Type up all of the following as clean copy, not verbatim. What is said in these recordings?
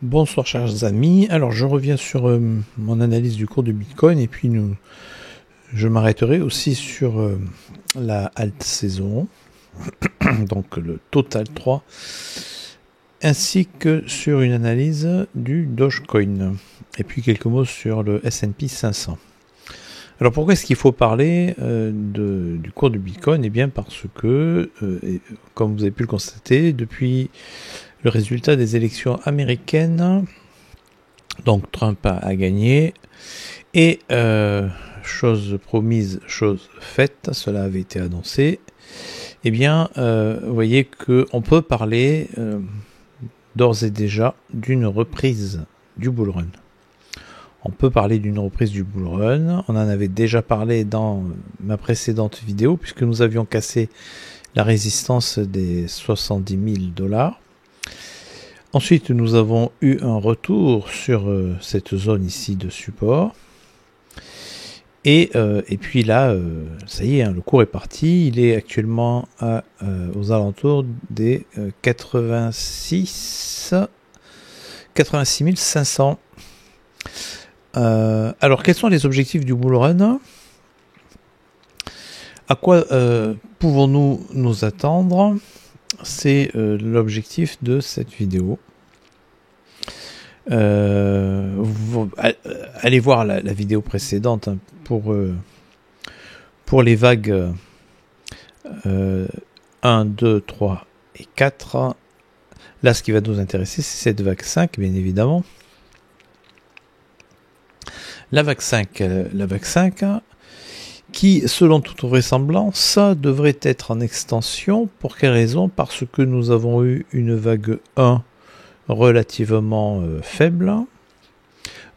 Bonsoir chers amis, alors je reviens sur mon analyse du cours du Bitcoin et puis je m'arrêterai aussi sur la alt saison, donc le total 3, ainsi que sur une analyse du Dogecoin et puis quelques mots sur le S&P 500. Alors pourquoi est-ce qu'il faut parler du cours du Bitcoin? Eh bien parce que, comme vous avez pu le constater, depuis le résultat des élections américaines, donc Trump a gagné, et chose promise, chose faite, cela avait été annoncé, eh bien, vous voyez qu'on peut parler d'ores et déjà d'une reprise du bull run. On peut parler d'une reprise du bull run, on en avait déjà parlé dans ma précédente vidéo, puisque nous avions cassé la résistance des 70 000 $. Ensuite, nous avons eu un retour sur cette zone ici de support. Et puis là, ça y est, hein, le cours est parti. Il est actuellement aux alentours des 86 500. Alors, quels sont les objectifs du bull run? À quoi pouvons-nous nous attendre? C'est l'objectif de cette vidéo. Allez voir la vidéo précédente, hein, pour les vagues 1, 2, 3 et 4. Là, ce qui va nous intéresser, c'est cette vague 5, bien évidemment. La vague 5, qui, selon toute vraisemblance, devrait être en extension. Pour quelle raison? Parce que nous avons eu une vague 1 relativement faible.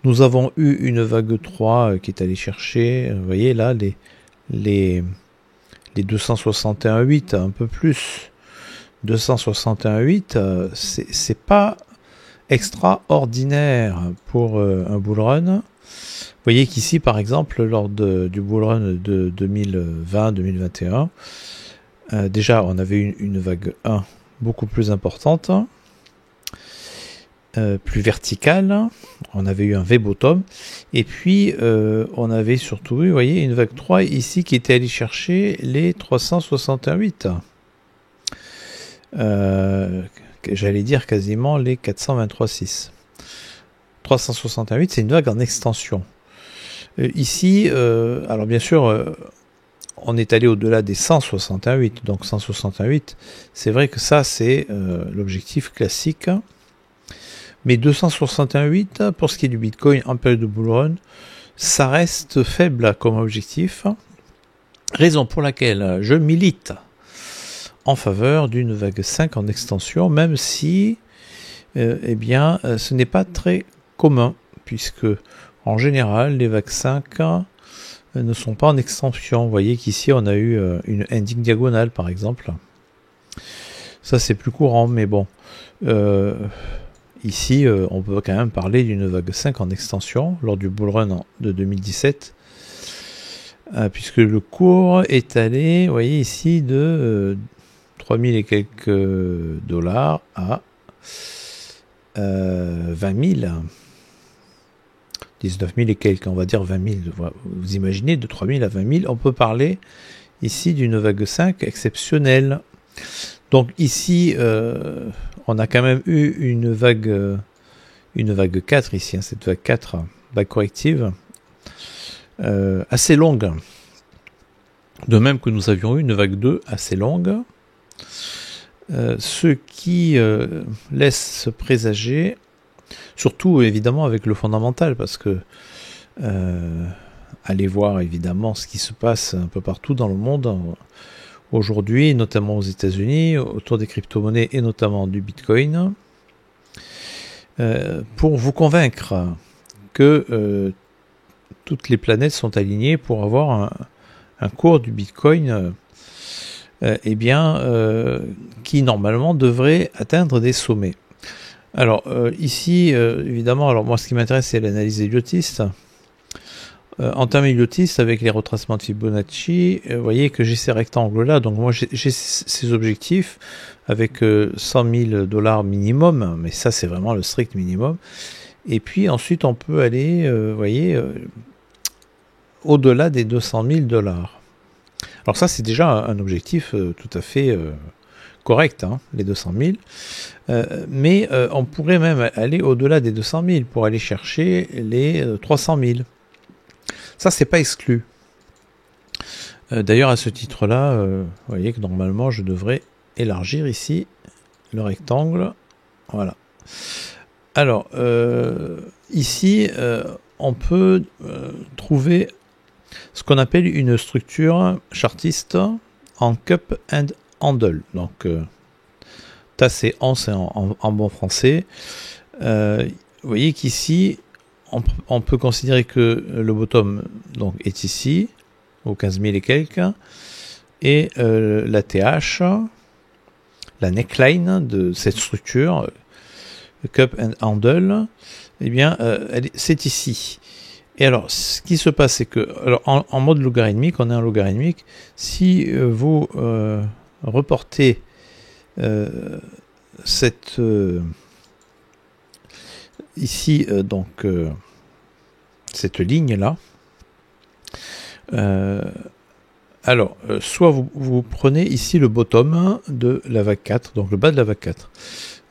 Nous avons eu une vague 3 qui est allée chercher, vous voyez là, les 261,8, un peu plus. 261,8, c'est pas extraordinaire pour un bull run. Vous voyez qu'ici, par exemple, lors du bull run de 2020-2021, déjà, on avait une vague 1 beaucoup plus importante, plus verticale. On avait eu un V-bottom. Et puis, on avait surtout eu, vous voyez, une vague 3 ici qui était allée chercher les 361,8. J'allais dire quasiment les 423,6. 361,8, c'est une vague en extension. Ici, alors bien sûr, on est allé au-delà des 161,8, donc 161,8, c'est vrai que ça c'est l'objectif classique, mais 261,8 pour ce qui est du Bitcoin en période de bull run, ça reste faible comme objectif, raison pour laquelle je milite en faveur d'une vague 5 en extension, même si eh bien, ce n'est pas très commun, puisque en général, les vagues 5 ne sont pas en extension. Vous voyez qu'ici, on a eu une ending diagonale, par exemple. Ça, c'est plus courant, mais bon. Ici, on peut quand même parler d'une vague 5 en extension, lors du bull run de 2017, puisque le cours est allé, vous voyez ici, de 3000 et quelques dollars à 20 000. 19 000 et quelques, on va dire 20 000. Vous imaginez, de 3 000 à 20 000, on peut parler ici d'une vague 5 exceptionnelle. Donc ici, on a quand même eu une vague 4 ici, hein, cette vague 4, vague corrective, assez longue. De même que nous avions eu une vague 2 assez longue, ce qui laisse présager, surtout évidemment avec le fondamental, parce que allez voir évidemment ce qui se passe un peu partout dans le monde aujourd'hui, notamment aux États-Unis, autour des crypto-monnaies et notamment du Bitcoin, pour vous convaincre que toutes les planètes sont alignées pour avoir un cours du Bitcoin qui normalement devrait atteindre des sommets. Alors ici, évidemment, alors moi ce qui m'intéresse c'est l'analyse éliotiste. En termes idiotistes, avec les retracements de Fibonacci, vous voyez que j'ai ces rectangles-là. Donc moi, j'ai ces objectifs avec 100 000 $ minimum, mais ça, c'est vraiment le strict minimum. Et puis ensuite, on peut aller, vous voyez, au-delà des 200 000 $. Alors ça, c'est déjà un objectif tout à fait correct, hein, les 200 000. Mais on pourrait même aller au-delà des 200 000 pour aller chercher les 300 000. Ça, c'est pas exclu. D'ailleurs, à ce titre-là, vous voyez que normalement, je devrais élargir ici le rectangle. Voilà. Alors, ici, on peut trouver ce qu'on appelle une structure chartiste en cup and handle. Donc, tasse et anse en bon français. Vous voyez qu'ici, on peut considérer que le bottom donc, est ici, au 15 000 et quelques, et la TH, la neckline de cette structure, cup and handle, eh bien, c'est ici. Et alors, ce qui se passe, c'est que, alors, en mode logarithmique, on est en logarithmique, si vous reportez cette ici, donc, cette ligne-là, alors, soit vous prenez ici le bottom de la vague 4, donc le bas de la vague 4.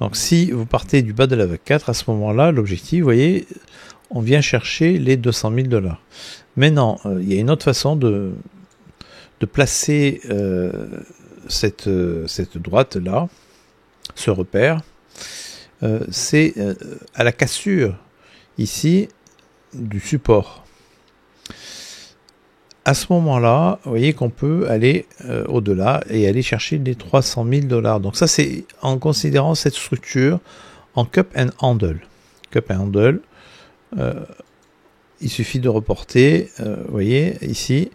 Donc, si vous partez du bas de la vague 4, à ce moment-là, l'objectif, vous voyez, on vient chercher les 200 000 $. Maintenant, il y a une autre façon de placer cette droite-là, ce repère, c'est à la cassure, ici, du support. À ce moment-là, vous voyez qu'on peut aller au-delà et aller chercher les 300 000 $. Donc ça, c'est en considérant cette structure en cup and handle. Cup and handle, il suffit de reporter, vous voyez, ici,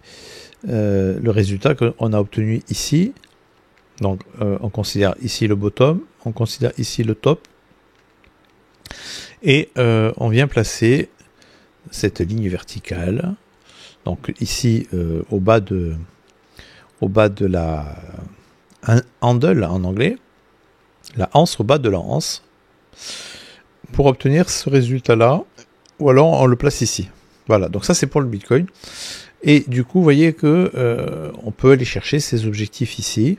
le résultat qu'on a obtenu ici. Donc, on considère ici le bottom, on considère ici le top, et on vient placer cette ligne verticale. Donc ici, au bas de la handle en anglais, la anse, au bas de la anse, pour obtenir ce résultat-là, ou alors on le place ici. Voilà, donc ça c'est pour le Bitcoin. Et du coup, vous voyez que on peut aller chercher ces objectifs ici.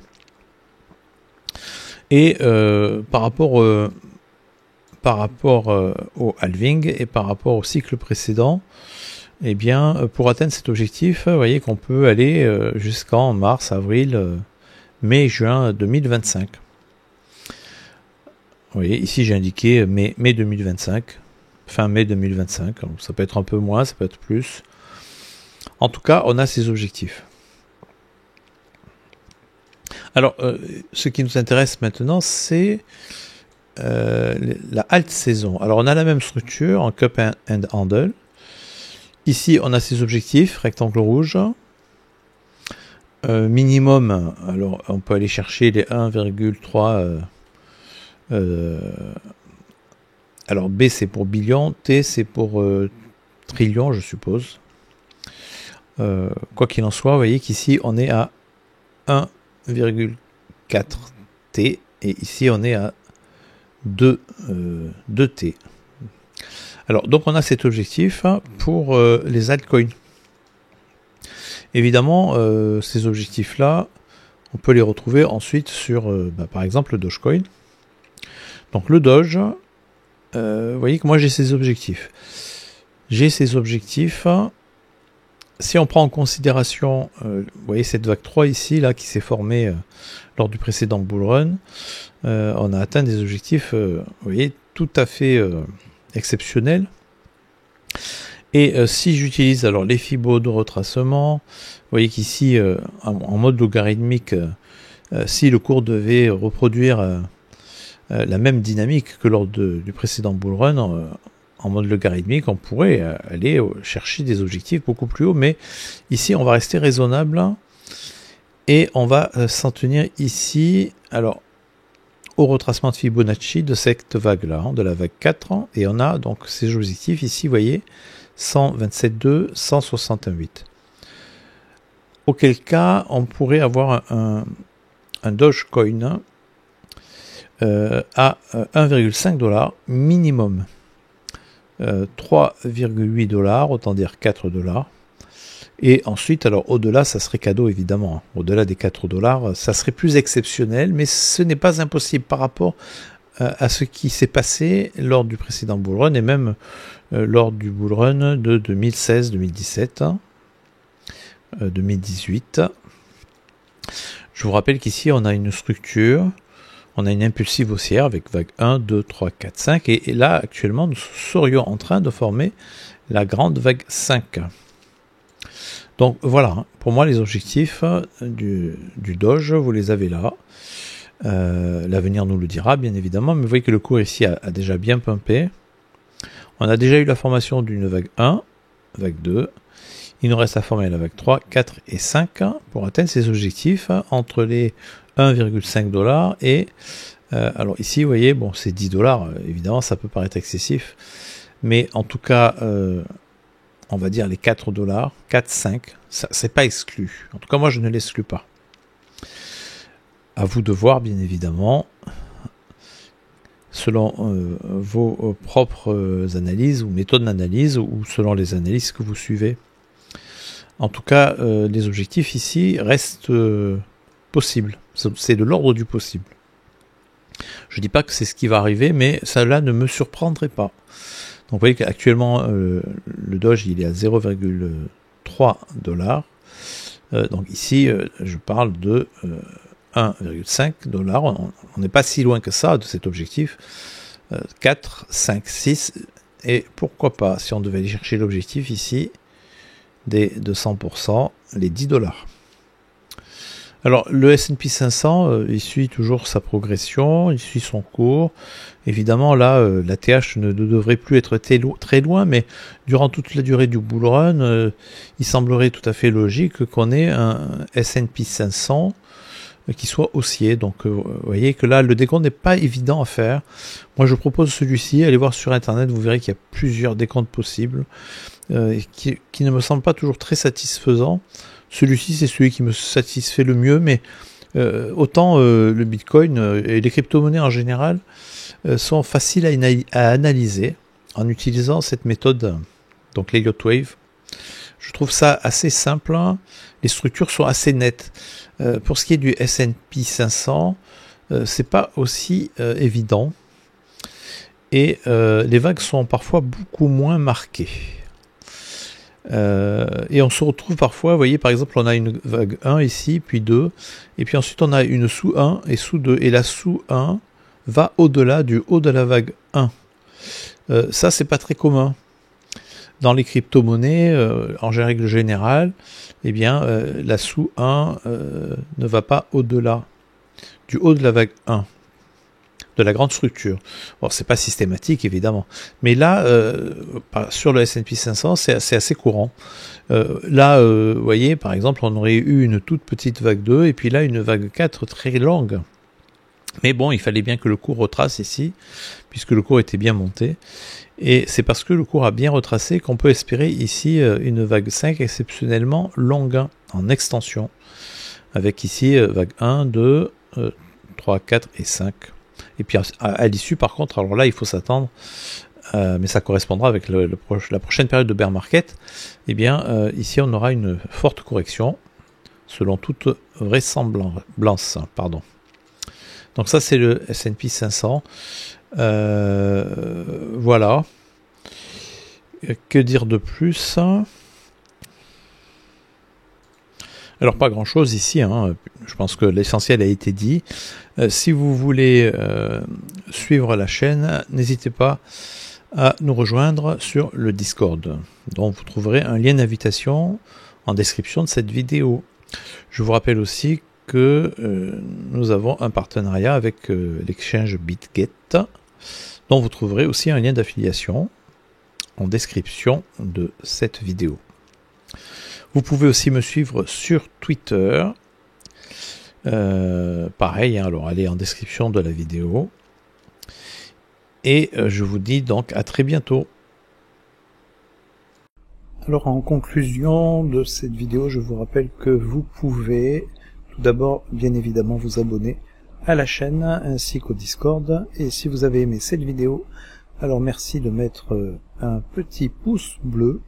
Et par rapport au halving et par rapport au cycle précédent, eh bien, pour atteindre cet objectif, vous voyez qu'on peut aller jusqu'en mars, avril, mai, juin 2025. Vous voyez, ici j'ai indiqué mai 2025, fin mai 2025. Alors, ça peut être un peu moins, ça peut être plus. En tout cas, on a ces objectifs. Alors, ce qui nous intéresse maintenant, c'est la halte saison. Alors, on a la même structure en cup and handle. Ici, on a ces objectifs, rectangle rouge. Minimum, alors on peut aller chercher les 1,3. Alors B c'est pour billion, T c'est pour trillion, je suppose. Quoi qu'il en soit, vous voyez qu'ici on est à 1,4 T et ici on est à 2 T. Alors, donc on a cet objectif pour les altcoins. Évidemment, ces objectifs-là, on peut les retrouver ensuite sur, par exemple, le Dogecoin. Donc le Doge, vous voyez que moi j'ai ces objectifs. J'ai ces objectifs. Si on prend en considération, vous voyez cette vague 3 ici, là, qui s'est formée lors du précédent bull run, on a atteint des objectifs, vous voyez, tout à fait exceptionnel. Et si j'utilise alors les fibos de retracement, vous voyez qu'ici en mode logarithmique, si le cours devait reproduire la même dynamique que lors du précédent bull run en mode logarithmique, on pourrait aller chercher des objectifs beaucoup plus hauts, mais ici on va rester raisonnable et on va s'en tenir ici. Alors au retracement de Fibonacci de cette vague-là, de la vague 4, et on a donc ces objectifs ici, vous voyez, 127,2, 161,8. Auquel cas, on pourrait avoir un Dogecoin à 1,5 $ minimum. 3,8 $, autant dire 4 $. Et ensuite, alors au-delà, ça serait cadeau évidemment. Au-delà des 4 $, ça serait plus exceptionnel, mais ce n'est pas impossible par rapport à ce qui s'est passé lors du précédent bull run et même lors du bull run de 2016, 2017, 2018. Je vous rappelle qu'ici, on a une structure, on a une impulsive haussière avec vague 1, 2, 3, 4, 5. Et là, actuellement, nous serions en train de former la grande vague 5. Donc voilà, pour moi les objectifs du Doge, vous les avez là. L'avenir nous le dira bien évidemment, mais vous voyez que le cours ici a déjà bien pumpé. On a déjà eu la formation d'une vague 1, vague 2. Il nous reste à former la vague 3, 4 et 5 pour atteindre ces objectifs entre les 1,5 $ et... alors ici, vous voyez, bon c'est 10 $, évidemment ça peut paraître excessif, mais en tout cas... on va dire les 4 $, 4, 5, ça c'est pas exclu. En tout cas, moi je ne l'exclus pas. À vous de voir, bien évidemment, selon vos propres analyses ou méthodes d'analyse ou selon les analyses que vous suivez. En tout cas, les objectifs ici restent possibles. C'est de l'ordre du possible. Je ne dis pas que c'est ce qui va arriver, mais cela ne me surprendrait pas. Donc vous voyez qu'actuellement le Doge il est à 0,3 $. Donc ici je parle de 1,5 $. On n'est pas si loin que ça de cet objectif. 4, 5, 6 et pourquoi pas si on devait aller chercher l'objectif ici des 200%, les 10 $. Alors le S&P 500 il suit toujours sa progression, il suit son cours. Évidemment là la TH ne devrait plus être très loin, mais durant toute la durée du bull run il semblerait tout à fait logique qu'on ait un S&P 500 qui soit haussier. Donc vous voyez que là le décompte n'est pas évident à faire. Moi je propose celui-ci, allez voir sur internet, vous verrez qu'il y a plusieurs décomptes possibles qui ne me semblent pas toujours très satisfaisants. Celui-ci, c'est celui qui me satisfait le mieux, mais autant le Bitcoin et les crypto-monnaies en général sont faciles à analyser en utilisant cette méthode, donc l'Elliott Wave. Je trouve ça assez simple, hein. Les structures sont assez nettes. Pour ce qui est du S&P 500, c'est pas aussi évident, et les vagues sont parfois beaucoup moins marquées. Et on se retrouve parfois, vous voyez par exemple on a une vague 1 ici, puis 2, et puis ensuite on a une sous 1 et sous 2, et la sous 1 va au-delà du haut de la vague 1. Ça c'est pas très commun. Dans les crypto-monnaies, en règle générale, eh bien la sous 1 ne va pas au-delà du haut de la vague 1. De la grande structure. Bon, c'est pas systématique évidemment, mais là sur le S&P 500 c'est assez courant. Là vous voyez par exemple on aurait eu une toute petite vague 2 et puis là une vague 4 très longue, mais bon il fallait bien que le cours retrace ici puisque le cours était bien monté, et c'est parce que le cours a bien retracé qu'on peut espérer ici une vague 5 exceptionnellement longue en extension, avec ici vague 1, 2, 3, 4 et 5. Et puis à l'issue, par contre, alors là, il faut s'attendre, mais ça correspondra avec la prochaine période de bear market. Eh bien, ici, on aura une forte correction, selon toute vraisemblance. Pardon. Donc ça, c'est le S&P 500. Voilà. Que dire de plus ? Alors pas grand chose ici, hein. Je pense que l'essentiel a été dit. Si vous voulez suivre la chaîne, n'hésitez pas à nous rejoindre sur le Discord, dont vous trouverez un lien d'invitation en description de cette vidéo. Je vous rappelle aussi que nous avons un partenariat avec l'exchange BitGet, dont vous trouverez aussi un lien d'affiliation en description de cette vidéo. Vous pouvez aussi me suivre sur Twitter. Pareil, hein, alors allez en description de la vidéo. Et je vous dis donc à très bientôt. Alors en conclusion de cette vidéo, je vous rappelle que vous pouvez tout d'abord bien évidemment vous abonner à la chaîne ainsi qu'au Discord, et si vous avez aimé cette vidéo, alors merci de mettre un petit pouce bleu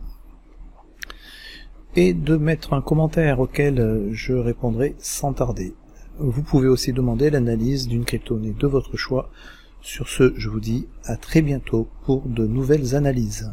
et de mettre un commentaire auquel je répondrai sans tarder. Vous pouvez aussi demander l'analyse d'une crypto-monnaie de votre choix. Sur ce, je vous dis à très bientôt pour de nouvelles analyses.